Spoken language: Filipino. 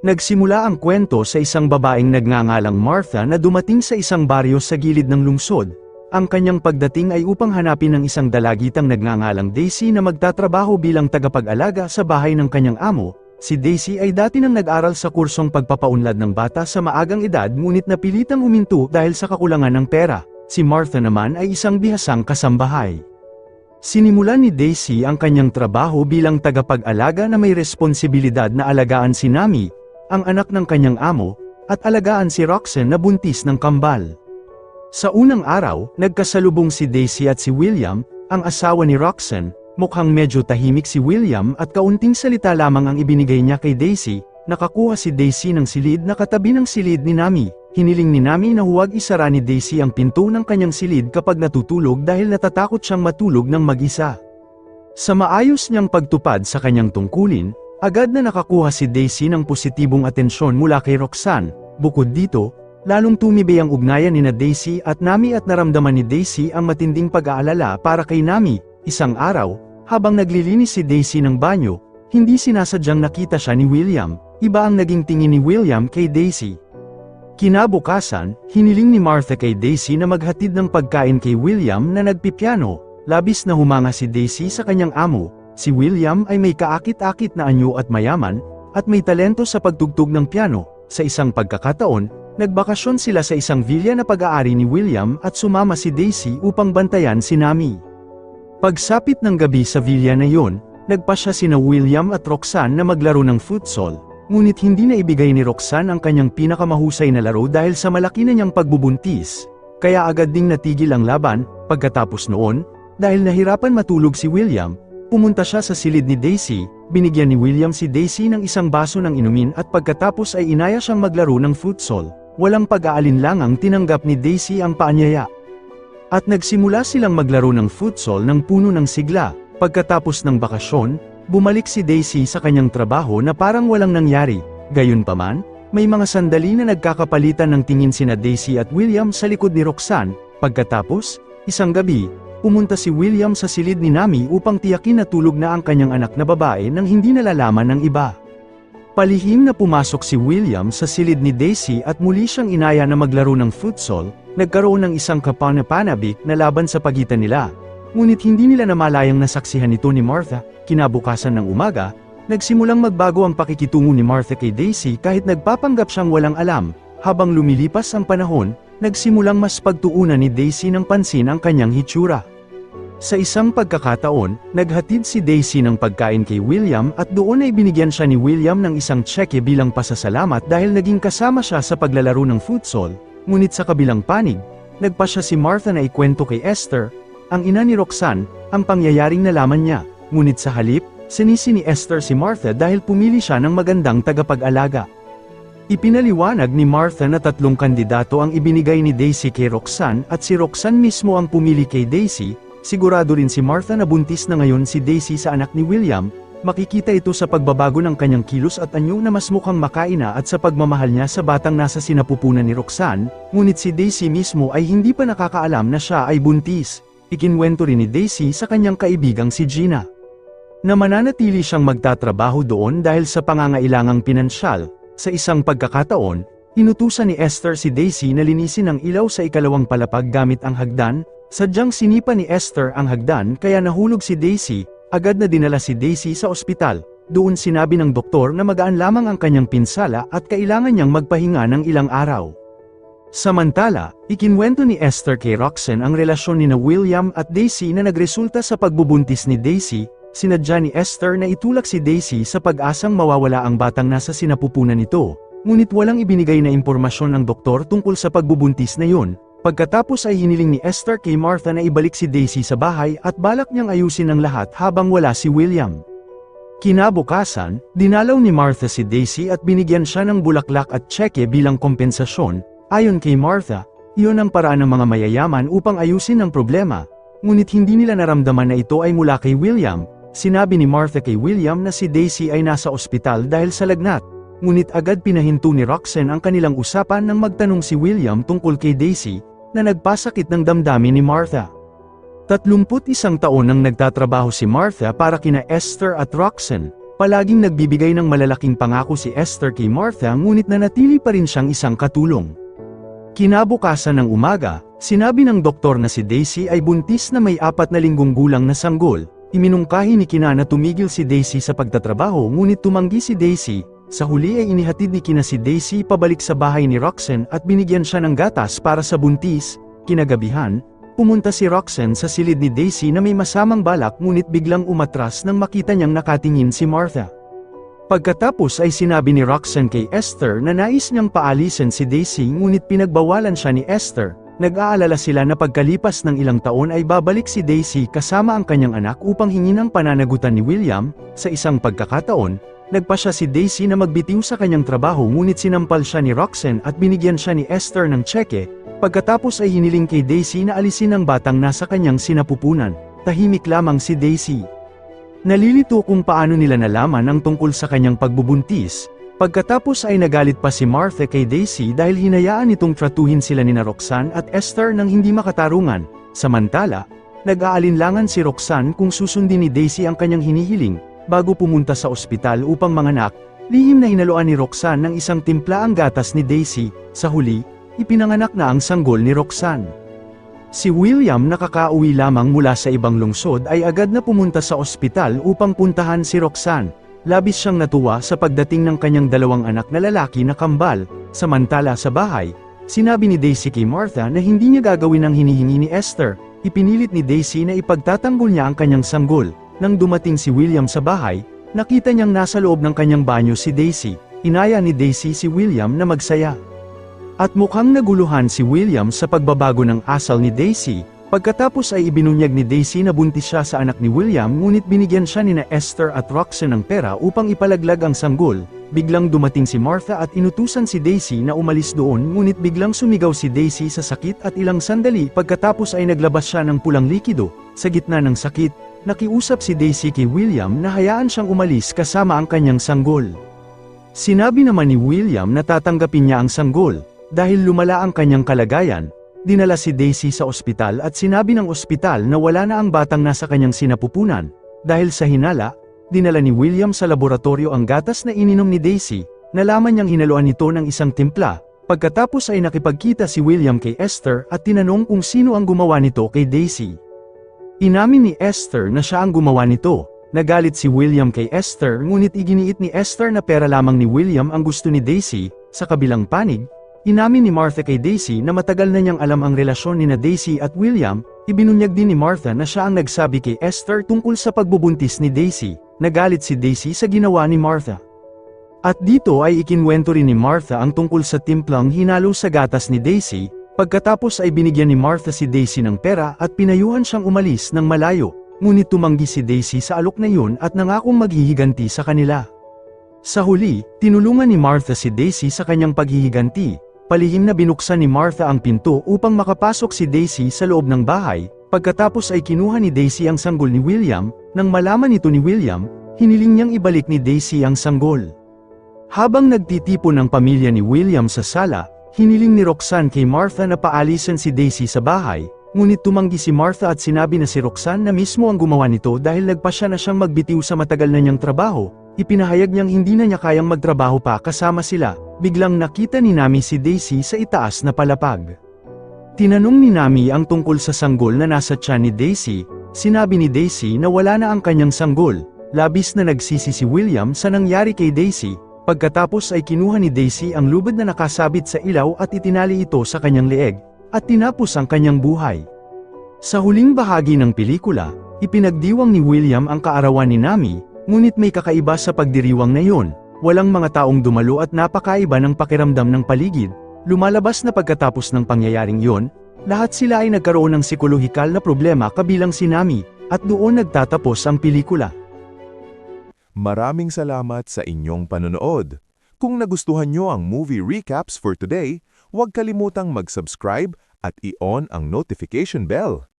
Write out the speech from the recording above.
Nagsimula ang kwento sa isang babaeng nagngangalang Martha na dumating sa isang baryo sa gilid ng lungsod. Ang kanyang pagdating ay upang hanapin ang isang dalagitang nagngangalang Daisy na magtatrabaho bilang tagapag-alaga sa bahay ng kanyang amo. Si Daisy ay dati nang nag-aral sa kursong pagpapaunlad ng bata sa maagang edad ngunit napilitang huminto dahil sa kakulangan ng pera. Si Martha naman ay isang bihasang kasambahay. Sinimulan ni Daisy ang kanyang trabaho bilang tagapag-alaga na may responsibilidad na alagaan si Nami, ang anak ng kanyang amo, at alagaan si Roxanne na buntis ng kambal. Sa unang araw, nagkasalubong si Daisy at si William, ang asawa ni Roxanne. Mukhang medyo tahimik si William at kaunting salita lamang ang ibinigay niya kay Daisy. Nakakuha si Daisy ng silid na katabi ng silid ni Nami. Hiniling ni Nami na huwag isara ni Daisy ang pinto ng kanyang silid kapag natutulog dahil natatakot siyang matulog ng mag-isa. Sa maayos niyang pagtupad sa kanyang tungkulin, agad na nakakuha si Daisy ng positibong atensyon mula kay Roxanne. Bukod dito, lalong tumibay ang ugnayan nina Daisy at Nami at naramdaman ni Daisy ang matinding pag-aalala para kay Nami. Isang araw, habang naglilinis si Daisy ng banyo, hindi sinasadyang nakita siya ni William. Iba ang naging tingin ni William kay Daisy. Kinabukasan, hiniling ni Martha kay Daisy na maghatid ng pagkain kay William na nagpipiano. Labis na humanga si Daisy sa kanyang amo. Si William ay may kaakit-akit na anyo at mayaman, at may talento sa pagtugtog ng piano. Sa isang pagkakataon, nagbakasyon sila sa isang villa na pag-aari ni William at sumama si Daisy upang bantayan si Nami. Pagsapit ng gabi sa villa na iyon, nagpasya sina William at Roxanne na maglaro ng futsal, ngunit hindi na ibigay ni Roxanne ang kanyang pinakamahusay na laro dahil sa malaki na niyang pagbubuntis, kaya agad ding natigil ang laban. Pagkatapos noon, dahil nahirapan matulog si William, pumunta siya sa silid ni Daisy. Binigyan ni William si Daisy ng isang baso ng inumin at pagkatapos ay inaya siyang maglaro ng futsal. Walang pag-aalinlangang tinanggap ni Daisy ang paanyaya. At nagsimula silang maglaro ng futsal ng puno ng sigla. Pagkatapos ng bakasyon, bumalik si Daisy sa kanyang trabaho na parang walang nangyari. Gayunpaman, may mga sandali na nagkakapalitan ng tingin sina Daisy at William sa likod ni Roxanne. Pagkatapos, isang gabi, pumunta si William sa silid ni Nami upang tiyakin na tulog na ang kanyang anak na babae nang hindi nalalaman ng iba. Palihim na pumasok si William sa silid ni Daisy at muli siyang inaya na maglaro ng futsal. Nagkaroon ng isang kapanapanabik na laban sa pagitan nila. Ngunit hindi nila namalayang nasaksihan ito ni Martha. Kinabukasan ng umaga, nagsimulang magbago ang pakikitungo ni Martha kay Daisy kahit nagpapanggap siyang walang alam. Habang lumilipas ang panahon, nagsimulang mas pagtuunan ni Daisy ng pansin ang kanyang hitsura. Sa isang pagkakataon, naghatid si Daisy ng pagkain kay William at doon ay binigyan siya ni William ng isang tseke bilang pasasalamat dahil naging kasama siya sa paglalaro ng futsal. Ngunit sa kabilang panig, nagpasya si Martha na ikwento kay Esther, ang ina ni Roxanne, ang pangyayaring nalaman niya. Ngunit sa halip, sinisi ni Esther si Martha dahil pumili siya ng magandang tagapag-alaga. Ipinaliwanag ni Martha na 3 kandidato ang ibinigay ni Daisy kay Roxanne at si Roxanne mismo ang pumili kay Daisy. Sigurado rin si Martha na buntis na ngayon si Daisy sa anak ni William. Makikita ito sa pagbabago ng kanyang kilos at anyo na mas mukhang makaina at sa pagmamahal niya sa batang nasa sinapupunan ni Roxanne. Ngunit si Daisy mismo ay hindi pa nakakaalam na siya ay buntis. Ikinwento rin ni Daisy sa kanyang kaibigang si Gina na mananatili siyang magtatrabaho doon dahil sa pangangailangang pinansyal. Sa isang pagkakataon, inutusan ni Esther si Daisy na linisin ang ilaw sa ikalawang palapag gamit ang hagdan. Sadyang sinipa ni Esther ang hagdan kaya nahulog si Daisy. Agad na dinala si Daisy sa ospital. Doon sinabi ng doktor na magaan lamang ang kanyang pinsala at kailangan niyang magpahinga ng ilang araw. Samantala, ikinwento ni Esther kay Roxanne ang relasyon ni William at Daisy na nagresulta sa pagbubuntis ni Daisy. Sinadya ni Esther na itulak si Daisy sa pag-asang mawawala ang batang nasa sinapupunan nito. Ngunit walang ibinigay na impormasyon ng doktor tungkol sa pagbubuntis na yun. Pagkatapos ay hiniling ni Esther kay Martha na ibalik si Daisy sa bahay at balak niyang ayusin ang lahat habang wala si William. Kinabukasan, dinalaw ni Martha si Daisy at binigyan siya ng bulaklak at tseke bilang kompensasyon. Ayon kay Martha, iyon ang paraan ng mga mayayaman upang ayusin ang problema. Ngunit hindi nila naramdaman na ito ay mula kay William. Sinabi ni Martha kay William na si Daisy ay nasa ospital dahil sa lagnat. Ngunit agad pinahinto ni Roxanne ang kanilang usapan nang magtanong si William tungkol kay Daisy, na nagpasakit ng damdamin ni Martha. 31 taon nang nagtatrabaho si Martha para kina Esther at Roxanne. Palaging nagbibigay ng malalaking pangako si Esther kay Martha ngunit nanatili pa rin siyang isang katulong. Kinabukasan ng umaga, sinabi ng doktor na si Daisy ay buntis na may 4 na linggong gulang na sanggol. Iminungkahi ni Kina na tumigil si Daisy sa pagtatrabaho ngunit tumanggi si Daisy. Sa huli ay inihatid ni Kina si Daisy pabalik sa bahay ni Roxanne at binigyan siya ng gatas para sa buntis. Kinagabihan, pumunta si Roxanne sa silid ni Daisy na may masamang balak ngunit biglang umatras nang makita niyang nakatingin si Martha. Pagkatapos ay sinabi ni Roxanne kay Esther na nais niyang paalisin si Daisy ngunit pinagbawalan siya ni Esther. Nag-aalala sila na pagkalipas ng ilang taon ay babalik si Daisy kasama ang kanyang anak upang hingin ang pananagutan ni William. Sa isang pagkakataon, nagpasya si Daisy na magbitiw sa kanyang trabaho ngunit sinampal siya ni Roxanne at binigyan siya ni Esther ng tseke. Pagkatapos ay hiniling kay Daisy na alisin ang batang nasa kanyang sinapupunan. Tahimik lamang si Daisy. Nalilito kung paano nila nalaman ang tungkol sa kanyang pagbubuntis. Pagkatapos ay nagalit pa si Martha kay Daisy dahil hinayaan itong tratuhin sila ni Roxanne at Esther nang hindi makatarungan. Samantala, nag-aalinlangan si Roxanne kung susundin ni Daisy ang kanyang hinihiling. Bago pumunta sa ospital upang manganak, lihim na hinaluan ni Roxanne ng isang timpla ang gatas ni Daisy. Sa huli, ipinanganak na ang sanggol ni Roxanne. Si William na kakauwi lamang mula sa ibang lungsod ay agad na pumunta sa ospital upang puntahan si Roxanne. Labis siyang natuwa sa pagdating ng kanyang 2 anak na lalaki na kambal. Samantala sa bahay, sinabi ni Daisy kay Martha na hindi niya gagawin ang hinihingi ni Esther. Ipinilit ni Daisy na ipagtatanggol niya ang kanyang sanggol. Nang dumating si William sa bahay, nakita niyang nasa loob ng kanyang banyo si Daisy. Inaya ni Daisy si William na magsaya. At mukhang naguluhan si William sa pagbabago ng asal ni Daisy. Pagkatapos ay ibinunyag ni Daisy na buntis siya sa anak ni William ngunit binigyan siya ni Esther at Roxanne ng pera upang ipalaglag ang sanggol. Biglang dumating si Martha at inutusan si Daisy na umalis doon ngunit biglang sumigaw si Daisy sa sakit at ilang sandali pagkatapos ay naglabas siya ng pulang likido. Sa gitna ng sakit, nakiusap si Daisy kay William na hayaan siyang umalis kasama ang kanyang sanggol. Sinabi naman ni William na tatanggapin niya ang sanggol. Dahil lumala ang kanyang kalagayan, dinala si Daisy sa ospital at sinabi ng ospital na wala na ang batang nasa kanyang sinapupunan. Dahil sa hinala, dinala ni William sa laboratorio ang gatas na ininom ni Daisy. Nalaman niyang hinaluan ito ng isang timpla. Pagkatapos ay nakipagkita si William kay Esther at tinanong kung sino ang gumawa nito kay Daisy. Inamin ni Esther na siya ang gumawa nito. Nagalit si William kay Esther ngunit iginiit ni Esther na pera lamang ni William ang gusto ni Daisy. Sa kabilang panig, inamin ni Martha kay Daisy na matagal na niyang alam ang relasyon ni Daisy at William. Ibinunyag din ni Martha na siya ang nagsabi kay Esther tungkol sa pagbubuntis ni Daisy. Nagalit si Daisy sa ginawa ni Martha. At dito ay ikinwento rin ni Martha ang tungkol sa timplang hinalo sa gatas ni Daisy. Pagkatapos ay binigyan ni Martha si Daisy ng pera at pinayuhan siyang umalis ng malayo. Ngunit tumanggi si Daisy sa alok na yun at nangakong maghihiganti sa kanila. Sa huli, tinulungan ni Martha si Daisy sa kanyang paghihiganti. Palihim na binuksan ni Martha ang pinto upang makapasok si Daisy sa loob ng bahay. Pagkatapos ay kinuha ni Daisy ang sanggol ni William. Nang malaman ito ni William, hiniling niyang ibalik ni Daisy ang sanggol. Habang nagtitipon ang pamilya ni William sa sala, hiniling ni Roxanne kay Martha na paalisin si Daisy sa bahay. Ngunit tumanggi si Martha at sinabi na si Roxanne na mismo ang gumawa nito dahil nagpasya na siyang magbitiw sa matagal na niyang trabaho. Ipinahayag niyang hindi na niya kayang magtrabaho pa kasama sila. Biglang nakita ni Nami si Daisy sa itaas na palapag. Tinanong ni Nami ang tungkol sa sanggol na nasa tiyan ni Daisy. Sinabi ni Daisy na wala na ang kanyang sanggol. Labis na nagsisi si William sa nangyari kay Daisy. Pagkatapos ay kinuha ni Daisy ang lubid na nakasabit sa ilaw at itinali ito sa kanyang leeg, at tinapos ang kanyang buhay. Sa huling bahagi ng pelikula, ipinagdiwang ni William ang kaarawan ni Nami, ngunit may kakaiba sa pagdiriwang na yun. Walang mga taong dumalo at napakaiba ng pakiramdam ng paligid. Lumalabas na pagkatapos ng pangyayaring yon, lahat sila ay nagkaroon ng psikolohikal na problema kabilang si Nami, at doon nagtatapos ang pelikula. Maraming salamat sa inyong panonood. Kung nagustuhan nyo ang movie recaps for today, huwag kalimutang mag-subscribe at i-on ang notification bell.